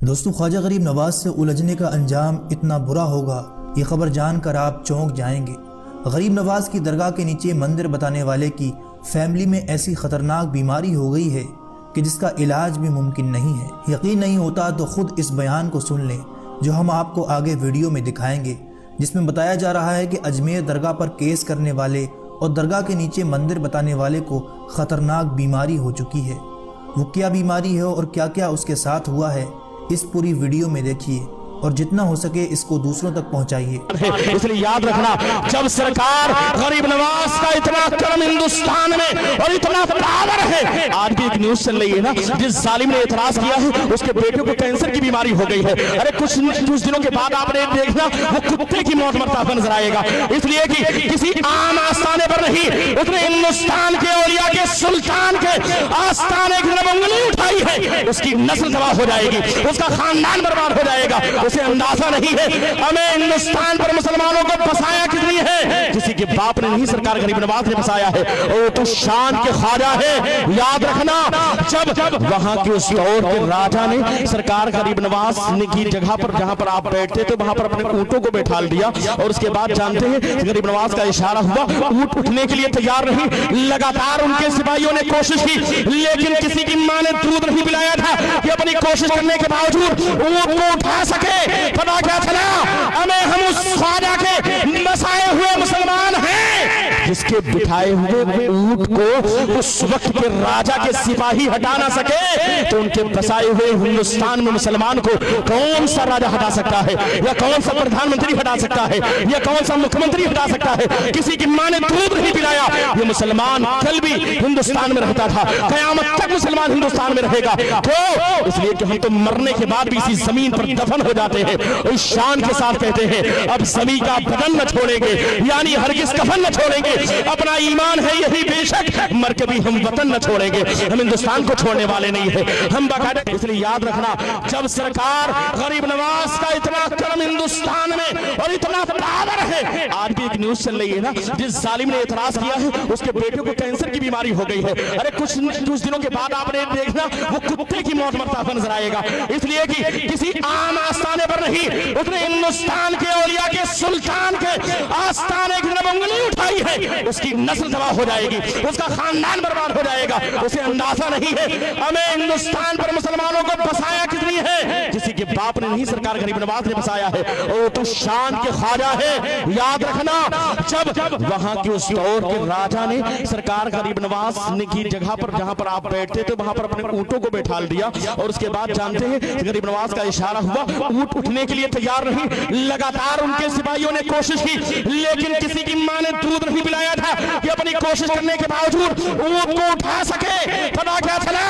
دوستو، خواجہ غریب نواز سے الجھنے کا انجام اتنا برا ہوگا، یہ خبر جان کر آپ چونک جائیں گے۔ غریب نواز کی درگاہ کے نیچے مندر بتانے والے کی فیملی میں ایسی خطرناک بیماری ہو گئی ہے کہ جس کا علاج بھی ممکن نہیں ہے۔ یقین نہیں ہوتا تو خود اس بیان کو سن لیں جو ہم آپ کو آگے ویڈیو میں دکھائیں گے، جس میں بتایا جا رہا ہے کہ اجمیر درگاہ پر کیس کرنے والے اور درگاہ کے نیچے مندر بتانے والے کو خطرناک بیماری ہو چکی ہے۔ وہ کیا بیماری ہے اور کیا کیا اس کے ساتھ ہوا ہے، اس پوری ویڈیو میں دیکھیے اور جتنا ہو سکے اس کو دوسروں تک پہنچائیے۔ اس لیے یاد رکھنا، جب سرکار غریب نواز کا اتنا کرم ہندوستان میں اور اتنا پاور ہے، آج بھی ایک نیوز چل رہی ہے نا، جس ظالم نے اعتراض کیا ہے اس کے بیٹے کو کینسر کی بیماری ہو گئی ہے۔ ارے کچھ دنوں کے بعد آپ نے دیکھنا وہ کتے کی موت مرتا ہوا نظر آئے گا، اس لیے کہ کسی عام آستانے پر نہیں، اس نے ہندوستان کے اولیاء کے سلطان کے آستانے کی طرف انگلی اٹھائی ہے، اس کی نسل تباہ ہو جائے گی، اس کا خاندان برباد ہو جائے گا۔ اسے اندازہ نہیں ہے ہمیں ہندوستان پر مسلمانوں کو بسایا کتنی ہے، کسی کے باپ نے نہیں، سرکار غریب نواز نے بسایا ہے، وہ تو شان کے خواجہ ہے۔ یاد رکھنا، جب وہاں کے اس دور کے راجہ نے سرکار غریب نواز کی جگہ پر جہاں پر آپ بیٹھتے تو وہاں پر اپنے اونٹوں کو بیٹھال دیا، اور اس کے بعد جانتے ہیں غریب نواز کا اشارہ ہوا، اونٹ اٹھنے کے لیے تیار نہیں، لگاتار ان کے سپاہیوں نے کوشش کی، لیکن کسی کی ماں نے دودھ نہیں پلایا تھا کہ اپنی کوشش کرنے کے باوجود اونٹ کو اٹھا سکے۔ پتا کیا چلا، ہم اس خواجہ کے بسائے ہوئے مسلمان ہیں جس کے بٹھائے ہوئے اونٹ کو اس وقت کے راجہ کے سپاہی ہٹا نہ سکے، تو ان کے بسائے ہوئے ہندوستان میں مسلمان کو کون سا راجہ ہٹا سکتا ہے، یا کون سا پردھان منتری ہٹا سکتا ہے، یا کون سا مکھ منتری ہٹا سکتا ہے؟ کسی کی ماں نے دودھ نہیں پلایا، یہ مسلمان کل بھی ہندوستان میں رہتا تھا، قیامت تک مسلمان ہندوستان میں رہے گا۔ کیوں؟ اس لیے کہ ہم تو مرنے کے بعد بھی اسی زمین پر دفن ہو جاتے ہیں، اس شان کے ساتھ کہتے ہیں اب زمین کا بدن نہ چھوڑیں گے، یعنی ہرگز کفن نہ چھوڑیں گے، اپنا ایمان ہے یہی بے شک، مر کے بھی ہم وطن نہ چھوڑیں گے، ہم ہندوستان کو چھوڑنے والے نہیں ہیں، ہم باقاعدہ۔ اس لیے یاد رکھنا، جب سرکار غریب نواز کا اتنا کرم ہندوستان میں اور اتنا پاور ہے، آج بھی ایک نیوز چل رہی ہے نا، جس ظالم نے اعتراض کیا ہے اس کے بیٹے کو کینسر کی بیماری ہو گئی ہے۔ ارے کچھ دنوں کے بعد آپ نے دیکھنا وہ کتے کی موت مرتا ہوا نظر آئے گا، اس لیے کہ کسی عام آستانے پر نہیں، اس نے ہندوستان کے اولیاء کے سلطان کے آستانے کی طرف انگلی اٹھائی ہے، اس کی نسل تباہ ہو جائے گی، اس کا خاندان برباد ہو جائے گا۔ اسے اندازہ نہیں ہے ہمیں ہندوستان پر مسلمانوں کو بسایا کتنی ہے، کسی کے باپ نے نہیں، سرکار غریب نواز نے بسایا ہے، وہ تو شان کے خواجہ ہے۔ یاد رکھنا، جب وہاں کے اس دور کے راجہ نے سرکار غریب نواز کی جگہ پر جہاں پر آپ بیٹھتے تو وہاں پر اپنے اونٹوں کو بیٹھال دیا، اور اس کے بعد جانتے ہیں غریب نواز کا اشارہ ہوا، اونٹ اٹھنے کے لیے تیار نہیں، لگاتار ان کے سپاہیوں نے کوشش کی، لیکن کسی کی ماں نے دودھ نہیں پلایا تھا کہ اپنی کوشش کرنے کے باوجود اونٹ کو اٹھا سکے۔ پتا کیا چلا،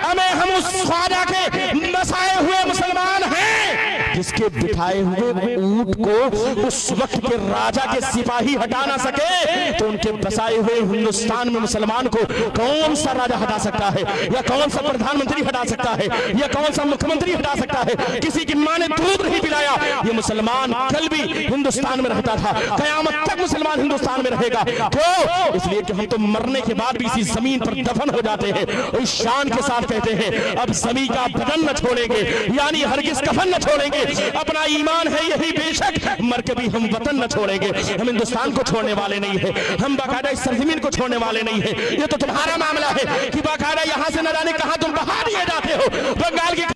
ہم اس خواجہ کے بسائے ہوئے مسلمان ہیں جس کے بٹھائے ہوئے اونٹ کو اس وقت کے راجہ کے سپاہی ہٹا نہ سکے، تو ان کے بسائے ہوئے ہندوستان میں مسلمان کو کون سا راجہ ہٹا سکتا ہے، یا کون سا پردھان منتری ہٹا سکتا ہے، یا کون سا مکھ منتری ہٹا سکتا ہے؟ کسی کی ماں نے دودھ نہیں پلایا، یہ مسلمان کل بھی ہندوستان میں رہتا تھا، قیامت تک مسلمان ہندوستان میں رہے گا۔ کیوں؟ اس لیے کہ ہم تو مرنے کے بعد بھی اسی زمین پر دفن ہو جاتے ہیں، اس شان کے ساتھ کہتے ہیں اب زمین کا بدن نہ چھوڑیں گے، یعنی ہرگز کفن نہ چھوڑیں گے، اپنا ایمان ہے یہی بے شک، مر کے بھی ہم وطن نہ چھوڑیں گے، ہم ہندوستان کو چھوڑنے والے نہیں ہیں، ہم باقاعدہ اس سرزمین کو چھوڑنے والے نہیں ہیں۔ یہ تو تمہارا معاملہ ہے کہ باقاعدہ یہاں سے نہ جانے کہاں تم بہا دیے جاتے ہو، بنگال کی